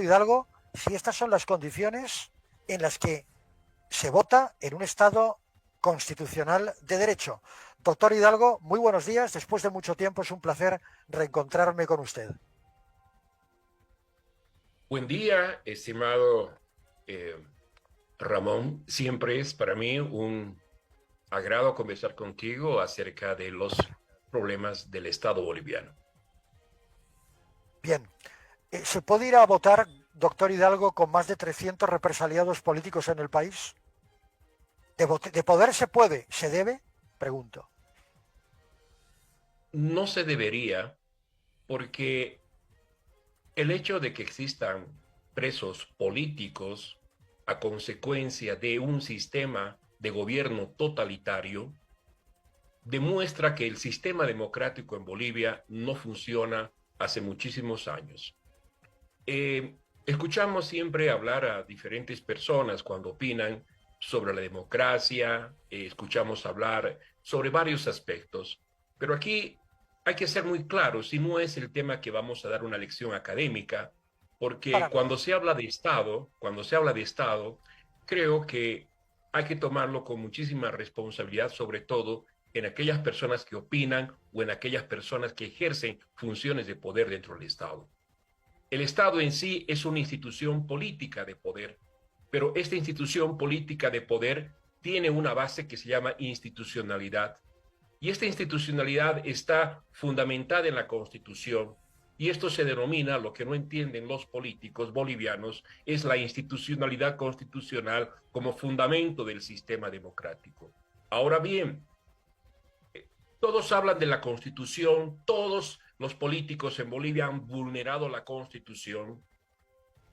Gonzalo Hidalgo, si estas son las condiciones en las que se vota en un Estado constitucional de derecho. Doctor Hidalgo, muy buenos días. Después de mucho tiempo es un placer reencontrarme con usted. Buen día, estimado eh, Ramón. Siempre es para mí un agrado conversar contigo acerca de los problemas del Estado boliviano. Bien, ¿se puede ir a votar, doctor Hidalgo, con más de 300 represaliados políticos en el país? ¿De poder se puede? ¿Se debe? Pregunto. No se debería, porque el hecho de que existan presos políticos a consecuencia de un sistema de gobierno totalitario demuestra que el sistema democrático en Bolivia no funciona hace muchísimos años. Escuchamos siempre hablar a diferentes personas cuando opinan sobre la democracia, escuchamos hablar sobre varios aspectos, pero aquí hay que ser muy claros y no es el tema que vamos a dar una lección académica, Para porque nada. cuando se habla de Estado, creo que hay que tomarlo con muchísima responsabilidad, sobre todo en aquellas personas que opinan o en aquellas personas que ejercen funciones de poder dentro del Estado. El Estado en sí es una institución política de poder, pero esta institución política de poder tiene una base que se llama institucionalidad. Y esta institucionalidad está fundamentada en la Constitución. Y esto se denomina, lo que no entienden los políticos bolivianos, es la institucionalidad constitucional como fundamento del sistema democrático. Ahora bien, todos hablan de la Constitución, todos los políticos en Bolivia han vulnerado la Constitución.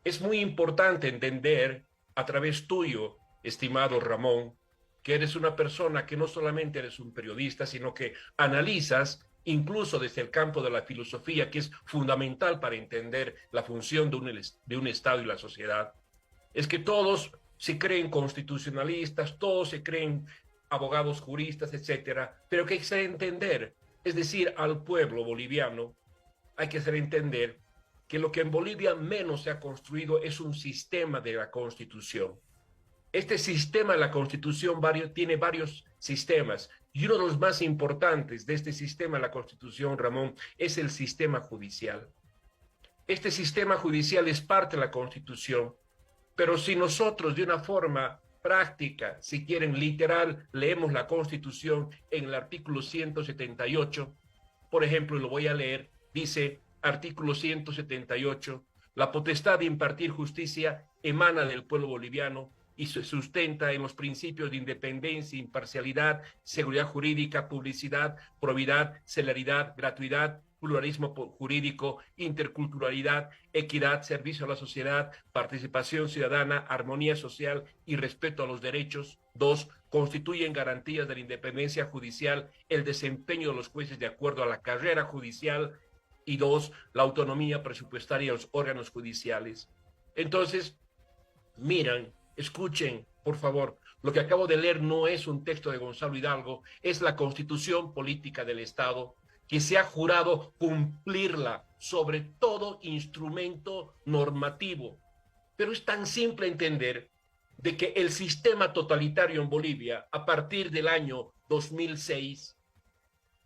Es muy importante entender a través tuyo, estimado Ramón, que eres una persona que no solamente eres un periodista, sino que analizas incluso desde el campo de la filosofía, que es fundamental para entender la función de un Estado y la sociedad. Es que todos se creen constitucionalistas, todos se creen abogados, juristas, etcétera, pero que hay que hacer entender, es decir, al pueblo boliviano, hay que hacer entender que lo que en Bolivia menos se ha construido es un sistema de la Constitución. Este sistema de la Constitución tiene varios sistemas y uno de los más importantes de este sistema de la Constitución, Ramón, es el sistema judicial. Este sistema judicial es parte de la Constitución, pero si nosotros de una forma práctica, si quieren literal, leemos la Constitución en el artículo 178, por ejemplo, lo voy a leer, dice artículo 178, la potestad de impartir justicia emana del pueblo boliviano y se sustenta en los principios de independencia, imparcialidad, seguridad jurídica, publicidad, probidad, celeridad, gratuidad, pluralismo jurídico, interculturalidad, equidad, servicio a la sociedad, participación ciudadana, armonía social y respeto a los derechos. 2. Constituyen garantías de la independencia judicial, el desempeño de los jueces de acuerdo a la carrera judicial. Y 2. La autonomía presupuestaria de los órganos judiciales. Entonces, miran, escuchen, por favor, lo que acabo de leer no es un texto de Gonzalo Hidalgo, es la Constitución Política del Estado, que se ha jurado cumplirla sobre todo instrumento normativo. Pero es tan simple entender de que el sistema totalitario en Bolivia, a partir del año 2006,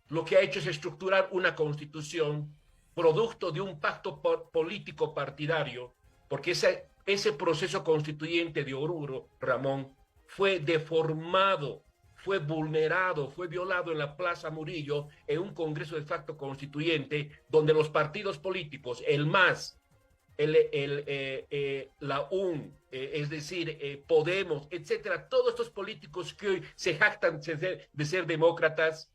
lo que ha hecho es estructurar una constitución producto de un pacto político partidario, porque ese proceso constituyente de Oruro, Ramón, fue deformado, fue vulnerado, fue violado en la Plaza Murillo en un congreso de facto constituyente donde los partidos políticos, el MAS, la UN, es decir, Podemos, etcétera, todos estos políticos que hoy se jactan de ser demócratas,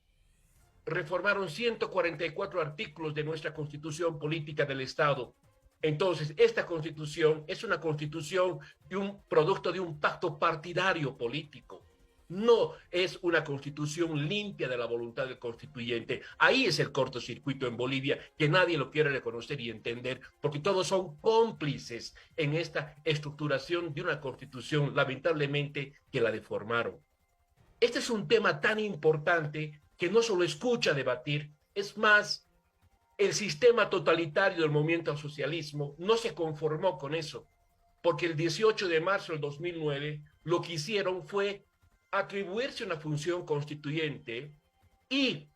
reformaron 144 artículos de nuestra Constitución Política del Estado. Entonces, esta Constitución es una Constitución de un producto de un pacto partidario político. No es una Constitución limpia de la voluntad del constituyente. Ahí es el cortocircuito en Bolivia, que nadie lo quiere reconocer y entender, porque todos son cómplices en esta estructuración de una Constitución, lamentablemente, que la deformaron. Este es un tema tan importante que no solo escucha debatir, es más, el sistema totalitario del movimiento al socialismo no se conformó con eso, porque el 18 de marzo del 2009 lo que hicieron fue atribuirse una función constituyente y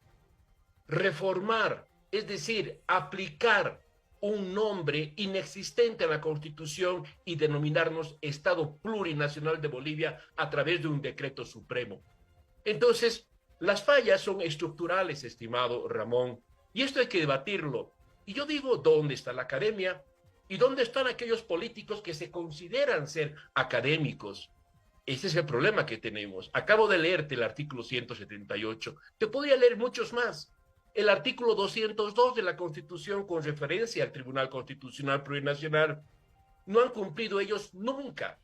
reformar, es decir, aplicar un nombre inexistente en la Constitución y denominarnos Estado Plurinacional de Bolivia a través de un decreto supremo. Entonces, las fallas son estructurales, estimado Ramón, y esto hay que debatirlo. Y yo digo, ¿dónde está la academia? ¿Y dónde están aquellos políticos que se consideran ser académicos? Ese es el problema que tenemos. Acabo de leerte el artículo 178. Te podría leer muchos más. El artículo 202 de la Constitución con referencia al Tribunal Constitucional Plurinacional. No han cumplido ellos nunca.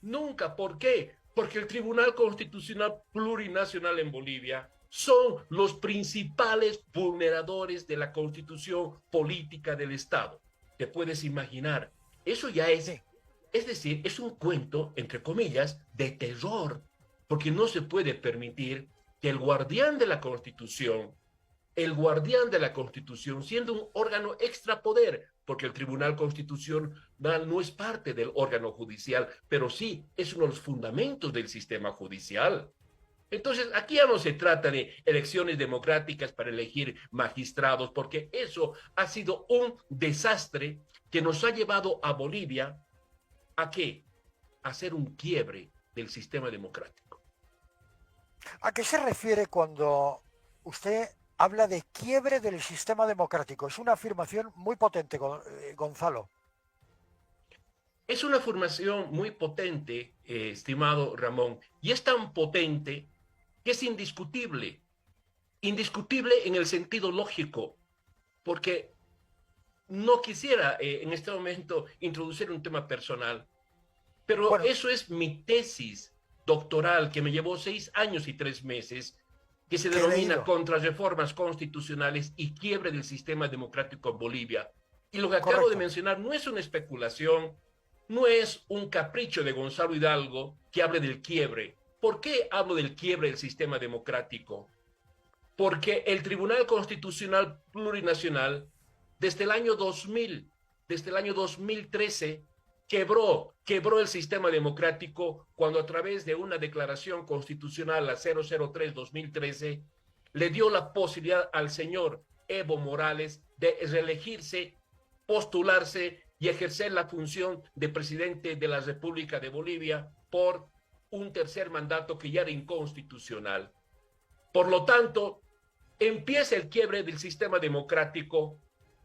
Nunca. ¿Por qué? Porque el Tribunal Constitucional Plurinacional en Bolivia son los principales vulneradores de la Constitución política del Estado. Te puedes imaginar. Eso ya es decir, es un cuento, entre comillas, de terror, porque no se puede permitir que el guardián de la Constitución, siendo un órgano extrapoder, porque el Tribunal Constitucional no es parte del órgano judicial, pero sí es uno de los fundamentos del sistema judicial. Entonces, aquí ya no se trata de elecciones democráticas para elegir magistrados, porque eso ha sido un desastre que nos ha llevado a Bolivia ¿a qué? A hacer un quiebre del sistema democrático. ¿A qué se refiere cuando usted habla de quiebre del sistema democrático? Es una afirmación muy potente, Gonzalo. Es una afirmación muy potente, estimado Ramón, y es tan potente que es indiscutible. Indiscutible en el sentido lógico, porque no quisiera en este momento introducir un tema personal, pero Bueno, eso es mi tesis doctoral que me llevó 6 años y 3 meses, que se que he denomina leído. Contrarreformas Constitucionales y Quiebre del Sistema Democrático en Bolivia. Y lo que acabo de Correcto. mencionar no es una especulación, no es un capricho de Gonzalo Hidalgo que hable del quiebre. ¿Por qué hablo del quiebre del sistema democrático? Porque el Tribunal Constitucional Plurinacional, desde el año 2000, desde el año 2013, quebró el sistema democrático cuando a través de una declaración constitucional, la 003-2013, le dio la posibilidad al señor Evo Morales de reelegirse, postularse y ejercer la función de presidente de la República de Bolivia por un tercer mandato que ya era inconstitucional. Por lo tanto, empieza el quiebre del sistema democrático.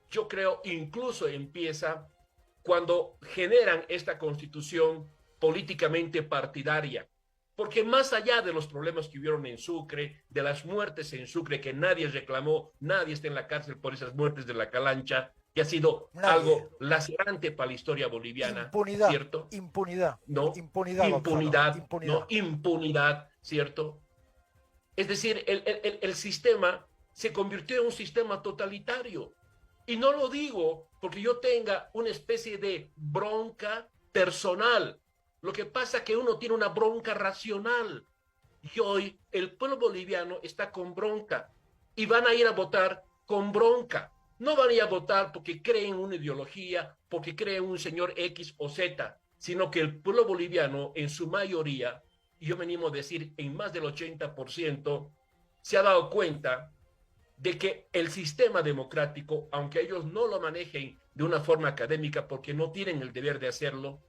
Yo creo incluso empieza cuando generan esta constitución políticamente partidaria. Porque más allá de los problemas que hubieron en Sucre, de las muertes en Sucre que nadie reclamó, nadie está en la cárcel por esas muertes de la Calancha, que ha sido Nadie. algo lacerante para la historia boliviana, Impunidad. ¿cierto? Impunidad. ¿No? Impunidad, Gonzalo. Impunidad, ¿no? Impunidad. Impunidad, ¿cierto? Es decir, el sistema se convirtió en un sistema totalitario. Y no lo digo porque yo tenga una especie de bronca personal. Lo que pasa es que uno tiene una bronca racional. Y hoy el pueblo boliviano está con bronca. Y van a ir a votar con bronca. No van a ir a votar porque creen en una ideología, porque creen en un señor X o Z, sino que el pueblo boliviano en su mayoría, y yo me animo a decir en más del 80%, se ha dado cuenta de que el sistema democrático, aunque ellos no lo manejen de una forma académica porque no tienen el deber de hacerlo,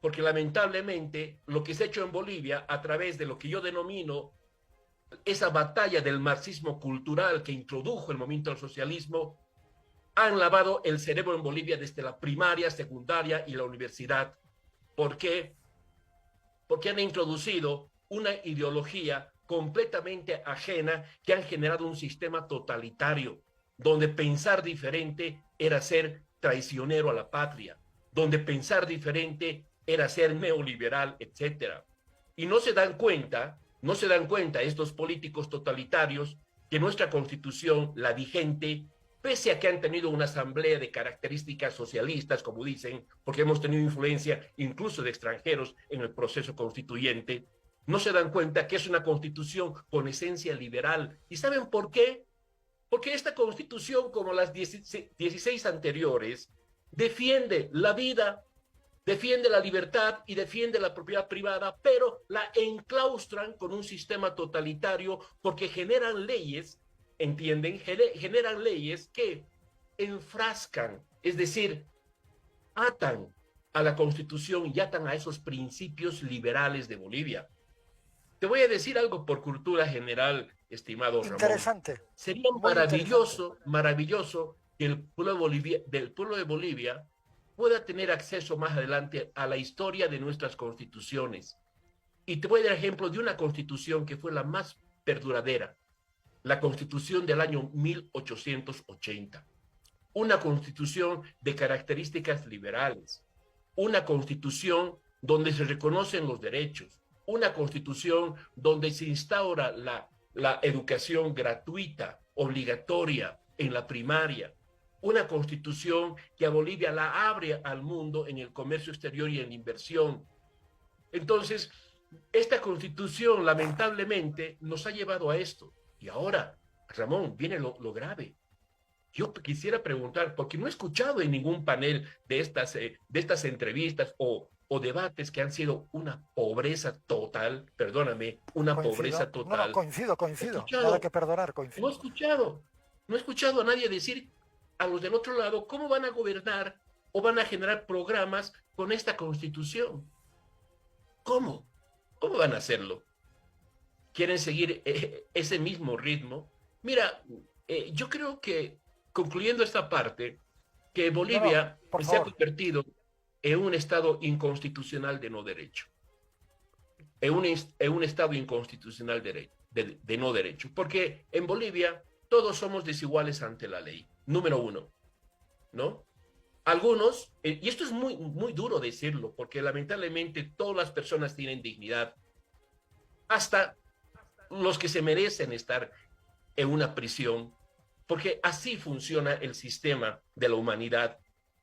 porque lamentablemente lo que se ha hecho en Bolivia a través de lo que yo denomino esa batalla del marxismo cultural que introdujo el movimiento del socialismo, han lavado el cerebro en Bolivia desde la primaria, secundaria y la universidad. ¿Por qué? Porque han introducido una ideología completamente ajena que han generado un sistema totalitario, donde pensar diferente era ser traicionero a la patria, donde pensar diferente era ser neoliberal, etcétera. Y no se dan cuenta estos políticos totalitarios que nuestra constitución, la vigente, pese a que han tenido una asamblea de características socialistas, como dicen, porque hemos tenido influencia incluso de extranjeros en el proceso constituyente, no se dan cuenta que es una constitución con esencia liberal. ¿Y saben por qué? Porque esta constitución, como las 16 anteriores, defiende la vida, defiende la libertad y defiende la propiedad privada, pero la enclaustran con un sistema totalitario porque generan leyes, ¿entienden? Generan leyes que enfrascan, es decir, atan a la Constitución y atan a esos principios liberales de Bolivia. Te voy a decir algo por cultura general, estimado Ramón. Interesante, Sería muy interesante. maravilloso, maravilloso que el pueblo, del pueblo de Bolivia pueda tener acceso más adelante a la historia de nuestras constituciones. Y te voy a dar ejemplo de una constitución que fue la más perduradera, la constitución del año 1880. Una constitución de características liberales, una constitución donde se reconocen los derechos, una constitución donde se instaura la educación gratuita, obligatoria en la primaria, una constitución que a Bolivia la abre al mundo en el comercio exterior y en la inversión. Entonces, esta constitución lamentablemente nos ha llevado a esto. Y ahora, Ramón, viene lo grave. Yo quisiera preguntar, porque no he escuchado en ningún panel de estas entrevistas o debates que han sido una pobreza total, perdóname, una Coincido. pobreza No, no, total. coincido, He coincido. Nada escuchado, que perdonar, no he coincido. escuchado, no he escuchado a nadie decir a los del otro lado cómo van a gobernar o van a generar programas con esta constitución. ¿Cómo? ¿Cómo van a hacerlo? ¿Quieren seguir ese mismo ritmo? Mira, yo creo que, concluyendo esta parte, que No, no, Bolivia por se ha favor. convertido en un estado inconstitucional de no derecho, en un estado inconstitucional de no derecho, porque en Bolivia todos somos desiguales ante la ley, número uno, ¿no? Algunos, y esto es muy, muy duro decirlo, porque lamentablemente todas las personas tienen dignidad, hasta los que se merecen estar en una prisión, porque así funciona el sistema de la humanidad.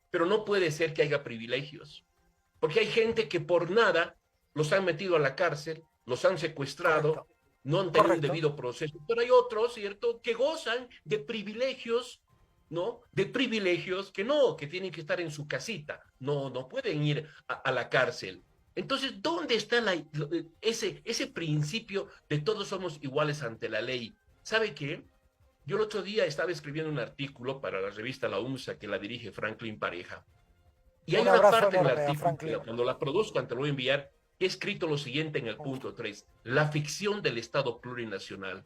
Pero no puede ser que haya privilegios, porque hay gente que por nada los han metido a la cárcel, los han secuestrado, Correcto, no han tenido un correcto. debido proceso, pero hay otros, ¿cierto?, que gozan de privilegios, ¿no? De privilegios que tienen que estar en su casita, no pueden ir a la cárcel. Entonces, ¿dónde está ese principio de todos somos iguales ante la ley? ¿Sabe qué? Yo el otro día estaba escribiendo un artículo para la revista La UNSA que la dirige Franklin Pareja. Y hay Un una abrazo parte en el enorme a artículo, Franklin. cuando la produzcan, te lo voy a enviar, he escrito lo siguiente en el punto 3: la ficción del Estado plurinacional.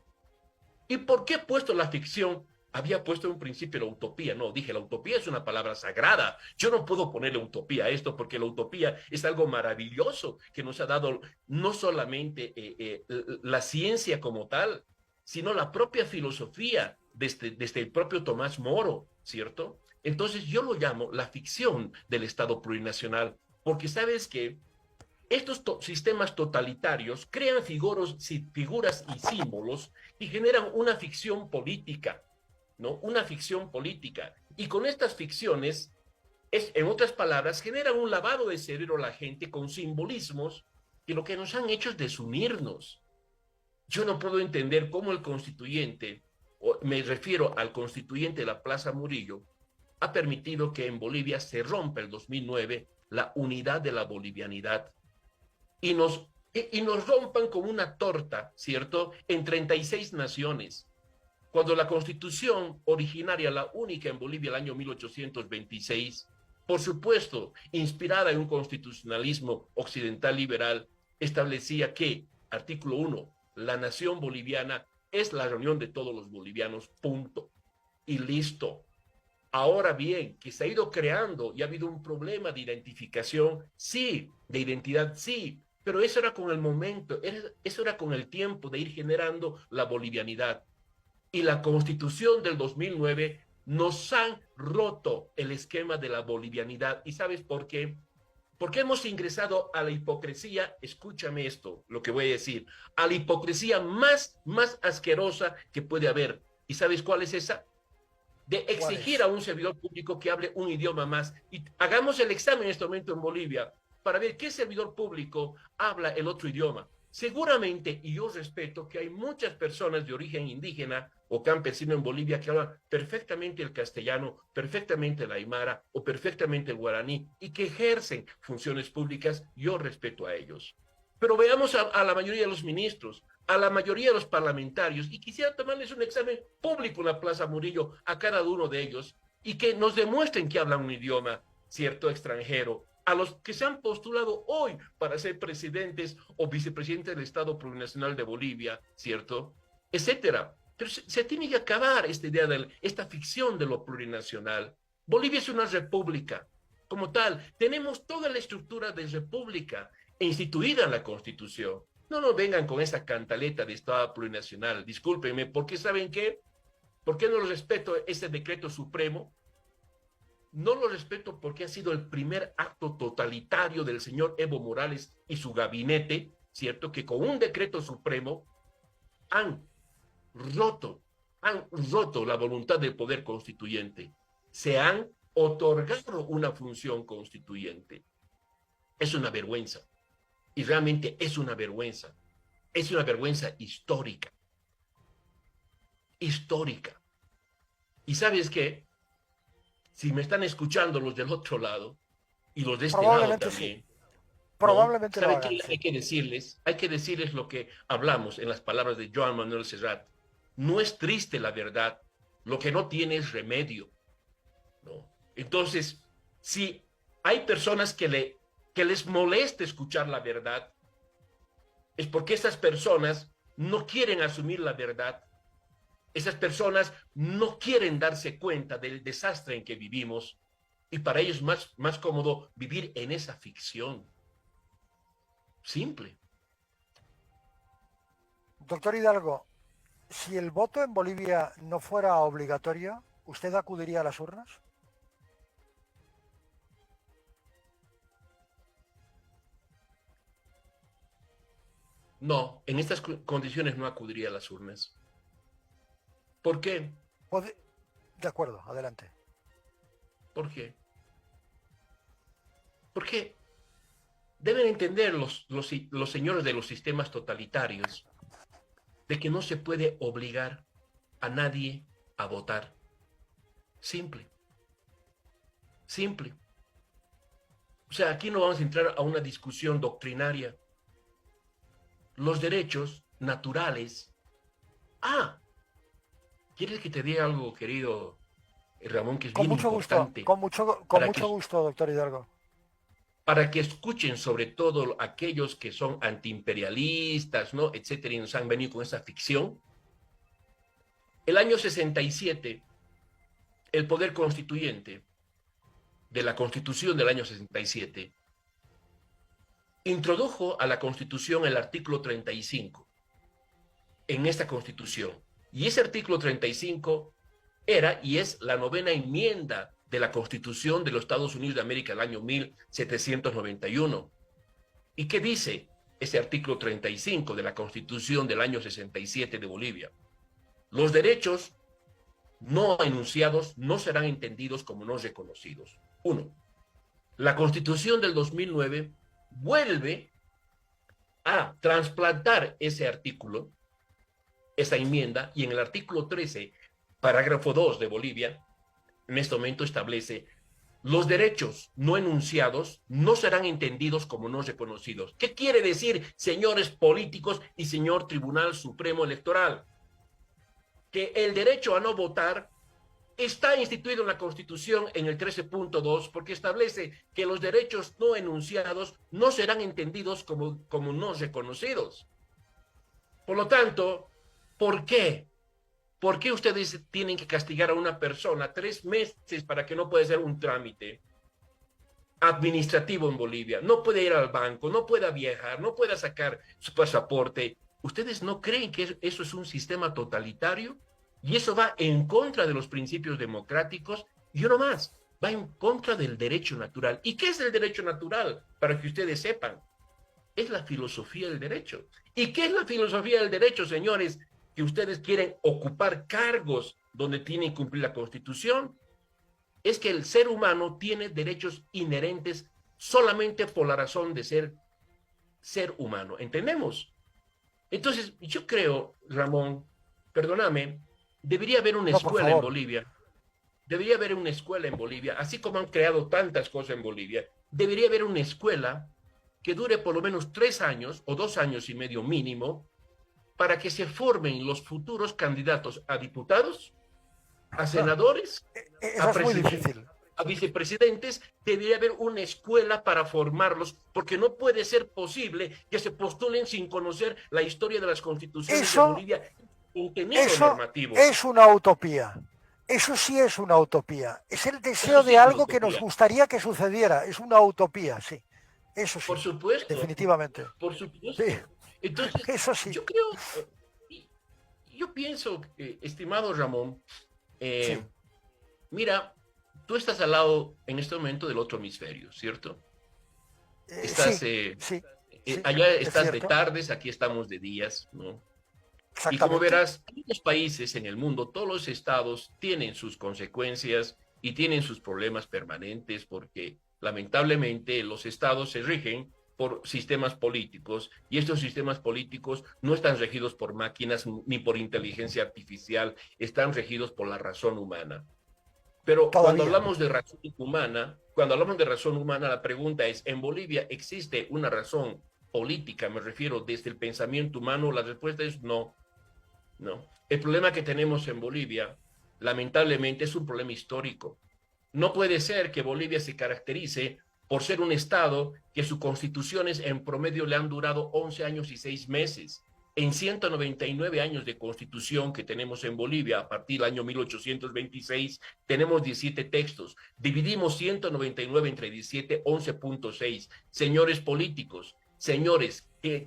¿Y por qué he puesto la ficción? Había puesto en un principio la utopía. No, dije, la utopía es una palabra sagrada. Yo no puedo ponerle utopía a esto porque la utopía es algo maravilloso que nos ha dado no solamente la ciencia como tal, sino la propia filosofía desde el propio Tomás Moro, ¿cierto? Entonces yo lo llamo la ficción del Estado plurinacional, porque sabes que estos sistemas totalitarios crean figuras y símbolos y generan una ficción política, ¿no? Una ficción política. Y con estas ficciones, en otras palabras, generan un lavado de cerebro a la gente con simbolismos que lo que nos han hecho es desunirnos. Yo no puedo entender cómo el constituyente, me refiero al constituyente de la Plaza Murillo, ha permitido que en Bolivia se rompa el 2009 la unidad de la bolivianidad y nos rompan como una torta, ¿cierto?, en 36 naciones. Cuando la constitución originaria, la única en Bolivia, el año 1826, por supuesto, inspirada en un constitucionalismo occidental liberal, establecía que, artículo 1, la nación boliviana es la reunión de todos los bolivianos, punto. Y listo. Ahora bien, que se ha ido creando y ha habido un problema de identificación, sí, de identidad, sí, pero eso era con el momento, eso era con el tiempo de ir generando la bolivianidad. Y la constitución del 2009 nos han roto el esquema de la bolivianidad. ¿Y sabes por qué? Porque hemos ingresado a la hipocresía, escúchame esto, lo que voy a decir, a la hipocresía más asquerosa que puede haber. ¿Y sabes cuál es esa? De ¿Cuál exigir es? a un servidor público que hable un idioma más. Y hagamos el examen en este momento en Bolivia para ver qué servidor público habla el otro idioma. Seguramente, y yo respeto que hay muchas personas de origen indígena o campesino en Bolivia que hablan perfectamente el castellano, perfectamente el aymara o perfectamente el guaraní y que ejercen funciones públicas, yo respeto a ellos. Pero veamos a la mayoría de los ministros, a la mayoría de los parlamentarios, y quisiera tomarles un examen público en la Plaza Murillo a cada uno de ellos y que nos demuestren que hablan un idioma, cierto, extranjero, a los que se han postulado hoy para ser presidentes o vicepresidentes del Estado Plurinacional de Bolivia, ¿cierto? Etcétera. Pero se tiene que acabar esta idea de esta ficción de lo plurinacional. Bolivia es una república. Como tal, tenemos toda la estructura de república instituida en la Constitución. No nos vengan con esa cantaleta de Estado plurinacional. Discúlpenme, porque ¿saben qué? ¿Por qué no respeto ese decreto supremo? No lo respeto porque ha sido el primer acto totalitario del señor Evo Morales y su gabinete, ¿cierto? Que con un decreto supremo han roto, han roto la voluntad del poder constituyente. Se han otorgado una función constituyente. Es una vergüenza. Y realmente es una vergüenza. Es una vergüenza histórica. Histórica. ¿Y sabes qué? Si me están escuchando los del otro lado y los de este lado Probablemente sí. también, ¿no? Probablemente lo ¿Sabe hagan, qué sí. hay que decirles? Hay que decirles lo que hablamos en las palabras de Joan Manuel Serrat. No es triste la verdad, lo que no tiene es remedio, ¿no? Entonces, si hay personas que les molesta escuchar la verdad, es porque esas personas no quieren asumir la verdad. Esas personas no quieren darse cuenta del desastre en que vivimos y para ellos es más cómodo vivir en esa ficción. Simple. Doctor Hidalgo, si el voto en Bolivia no fuera obligatorio, ¿usted acudiría a las urnas? No, en estas condiciones no acudiría a las urnas. ¿Por qué? De acuerdo, adelante. ¿Por qué? Porque deben entender los señores de los sistemas totalitarios de que no se puede obligar a nadie a votar. Simple. Simple. O sea, aquí no vamos a entrar a una discusión doctrinaria. Los derechos naturales. Ah, ¿quieres que te diga algo, querido Ramón, que es Con bien mucho gusto, importante con para que, mucho gusto, doctor Hidalgo. para que escuchen sobre todo aquellos que son antiimperialistas, ¿no? Etcétera, y nos han venido con esa ficción? El año 67, el poder constituyente de la Constitución del año 67 introdujo a la Constitución el artículo 35 en esta Constitución. Y ese artículo 35 era y es la novena enmienda de la Constitución de los Estados Unidos de América del año 1791. ¿Y qué dice ese artículo 35 de la Constitución del año 67 de Bolivia? Los derechos no enunciados no serán entendidos como no reconocidos. Uno, la Constitución del 2009 vuelve a trasplantar ese artículo, esa enmienda, y en el artículo 13, parágrafo 2 de Bolivia, en este momento establece: los derechos no enunciados no serán entendidos como no reconocidos. ¿Qué quiere decir, señores políticos y señor Tribunal Supremo Electoral? Que el derecho a no votar está instituido en la Constitución en el 13.2 porque establece que los derechos no enunciados no serán entendidos como no reconocidos. Por lo tanto, ¿por qué? ¿Por qué ustedes tienen que castigar a una persona 3 meses para que no pueda hacer un trámite administrativo en Bolivia? No puede ir al banco, no pueda viajar, no pueda sacar su pasaporte. ¿Ustedes no creen que eso es un sistema totalitario? Y eso va en contra de los principios democráticos y uno más, va en contra del derecho natural. ¿Y qué es el derecho natural? Para que ustedes sepan, es la filosofía del derecho. ¿Y qué es la filosofía del derecho, señores? Que ustedes quieren ocupar cargos donde tienen que cumplir la Constitución. Es que el ser humano tiene derechos inherentes solamente por la razón de ser humano. ¿Entendemos? Entonces, yo creo, Ramón, perdóname, debería haber una No, por escuela en favor. Bolivia. Debería haber una escuela en Bolivia, así como han creado tantas cosas en Bolivia, debería haber una escuela que dure por lo menos 3 años o 2 años y medio mínimo para que se formen los futuros candidatos a diputados, a senadores, Eso a es muy presidentes, difícil. a vicepresidentes. Debería haber una escuela para formarlos, porque no puede ser posible que se postulen sin conocer la historia de las constituciones de Eso, Bolivia, contenido eso normativo. es una utopía. Eso sí es una utopía. Es el Eso deseo sí de es una algo que nos utopía. gustaría que sucediera. Es una utopía, sí. Eso Por sí. supuesto, Definitivamente. por Sí. supuesto. Entonces, Eso sí. yo creo, yo pienso, estimado Ramón, Sí. eh, mira, tú estás al lado en este momento del otro hemisferio, ¿cierto? Estás, Sí. Sí. Sí. allá Es estás de cierto. tardes, aquí estamos de días, ¿no? Y como Exactamente. verás, todos los países en el mundo, todos los estados tienen sus consecuencias y tienen sus problemas permanentes porque lamentablemente los estados se rigen por sistemas políticos y estos sistemas políticos no están regidos por máquinas ni por inteligencia artificial, están regidos por la razón humana. Pero Todavía. cuando hablamos de razón humana, la pregunta es, ¿en Bolivia existe una razón política? Me refiero desde el pensamiento humano, la respuesta es no. No. El problema que tenemos en Bolivia, lamentablemente, es un problema histórico. No puede ser que Bolivia se caracterice por ser un Estado que sus constituciones en promedio le han durado 11 años y 6 meses. En 199 años de constitución que tenemos en Bolivia, a partir del año 1826, tenemos 17 textos. Dividimos 199 entre 17, 11.6. Señores políticos, señores, ¿qué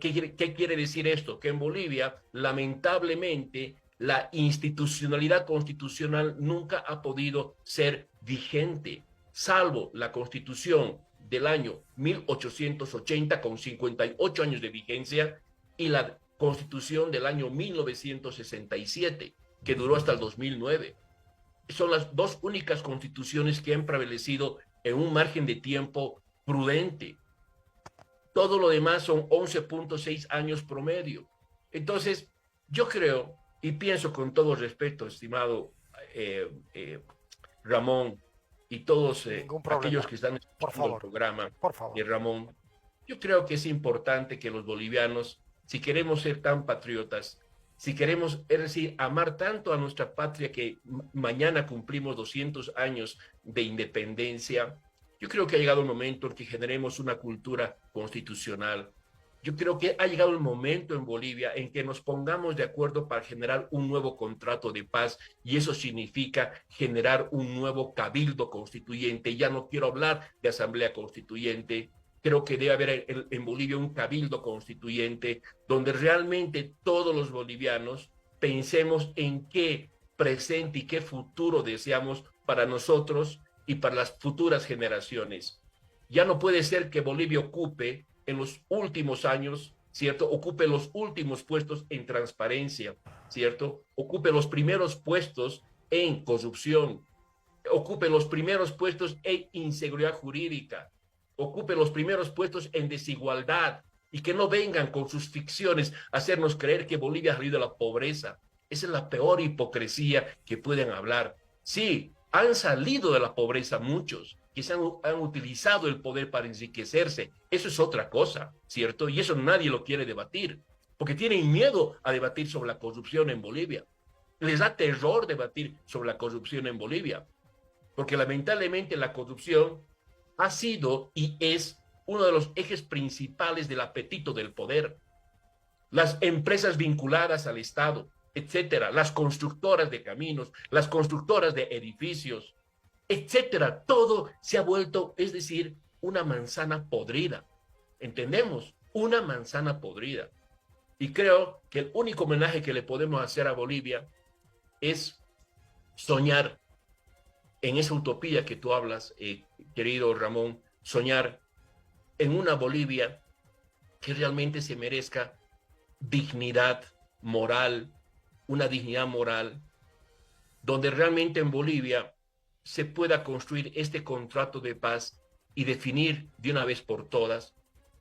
quiere decir esto? Que en Bolivia, lamentablemente, la institucionalidad constitucional nunca ha podido ser vigente, salvo la constitución del año 1880 con 58 años de vigencia y la constitución del año 1967 que duró hasta el 2009. Son las dos únicas constituciones que han prevalecido en un margen de tiempo prudente. Todo lo demás son 11.6 años promedio. Entonces, yo creo y pienso con todo respeto, estimado eh, eh, Ramón y todos Ningún aquellos problema. que están Por escuchando el favor. programa Por favor. de Ramón, yo creo que es importante que los bolivianos, si queremos ser tan patriotas, si queremos, es decir, amar tanto a nuestra patria que mañana cumplimos 200 años de independencia, yo creo que ha llegado el momento en que generemos una cultura constitucional. Yo creo que ha llegado el momento en Bolivia en que nos pongamos de acuerdo para generar un nuevo contrato de paz y eso significa generar un nuevo cabildo constituyente. Ya no quiero hablar de asamblea constituyente. Creo que debe haber en Bolivia un cabildo constituyente donde realmente todos los bolivianos pensemos en qué presente y qué futuro deseamos para nosotros y para las futuras generaciones. Ya no puede ser que Bolivia ocupe en los últimos años, ¿cierto? Ocupe los últimos puestos en transparencia, ¿cierto? Ocupe los primeros puestos en corrupción, ocupe los primeros puestos en inseguridad jurídica, ocupe los primeros puestos en desigualdad y que no vengan con sus ficciones a hacernos creer que Bolivia ha salido de la pobreza. Esa es la peor hipocresía que pueden hablar. Sí, han salido de la pobreza muchos, que han utilizado el poder para enriquecerse. Eso es otra cosa, ¿cierto? Y eso nadie lo quiere debatir, porque tienen miedo a debatir sobre la corrupción en Bolivia. Les da terror debatir sobre la corrupción en Bolivia, porque lamentablemente la corrupción ha sido y es uno de los ejes principales del apetito del poder. Las empresas vinculadas al Estado, etcétera, las constructoras de caminos, las constructoras de edificios, etcétera, todo se ha vuelto, es decir, una manzana podrida. ¿Entendemos? Una manzana podrida. Y creo que el único homenaje que le podemos hacer a Bolivia es soñar en esa utopía que tú hablas, querido Ramón, soñar en una Bolivia que realmente se merezca dignidad moral, una dignidad moral, donde realmente en Bolivia se pueda construir este contrato de paz y definir de una vez por todas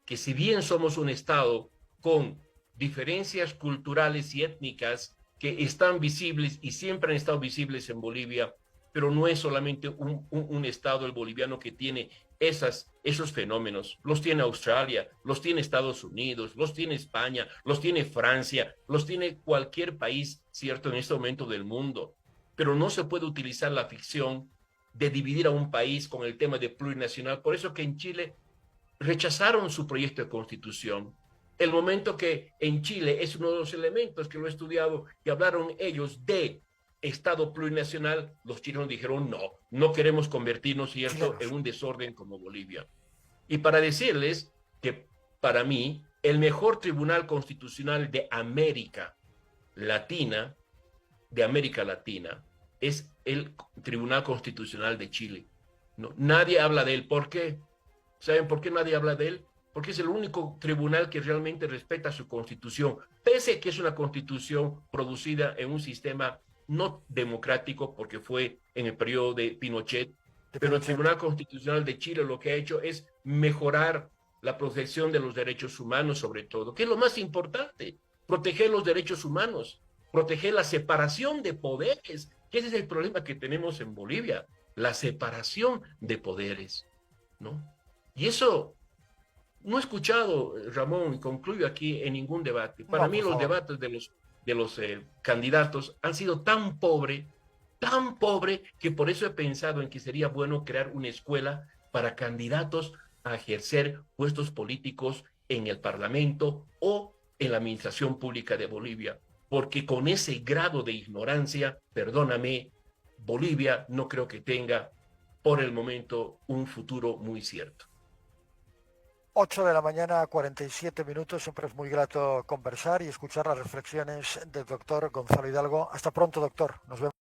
que si bien somos un Estado con diferencias culturales y étnicas que están visibles y siempre han estado visibles en Bolivia, pero no es solamente un estado, el boliviano, que tiene esos fenómenos. Los tiene Australia, los tiene Estados Unidos, los tiene España, los tiene Francia, los tiene cualquier país, cierto, en este momento del mundo. Pero no se puede utilizar la ficción de dividir a un país con el tema de plurinacional. Por eso que en Chile rechazaron su proyecto de constitución. El momento que en Chile es uno de los elementos que lo he estudiado, que hablaron ellos de Estado plurinacional, los chilenos dijeron no, no queremos convertirnos, ¿cierto?, en un desorden como Bolivia. Y para decirles que para mí el mejor tribunal constitucional de América Latina, es el Tribunal Constitucional de Chile. No, nadie habla de él. ¿Por qué? ¿Saben por qué nadie habla de él? Porque es el único tribunal que realmente respeta su constitución, pese a que es una constitución producida en un sistema no democrático, porque fue en el periodo de Pinochet, pero el Tribunal Constitucional de Chile lo que ha hecho es mejorar la protección de los derechos humanos, sobre todo, que es lo más importante, proteger los derechos humanos, proteger la separación de poderes, que ese es el problema que tenemos en Bolivia, la separación de poderes, ¿no? Y eso no he escuchado, Ramón, y concluyo aquí, en ningún debate. Para mí los debates de los candidatos han sido tan pobre, que por eso he pensado en que sería bueno crear una escuela para candidatos a ejercer puestos políticos en el Parlamento o en la administración pública de Bolivia, porque con ese grado de ignorancia, perdóname, Bolivia no creo que tenga por el momento un futuro muy cierto. 8 de la mañana, 47 minutos. Siempre es muy grato conversar y escuchar las reflexiones del doctor Gonzalo Hidalgo. Hasta pronto, doctor. Nos vemos.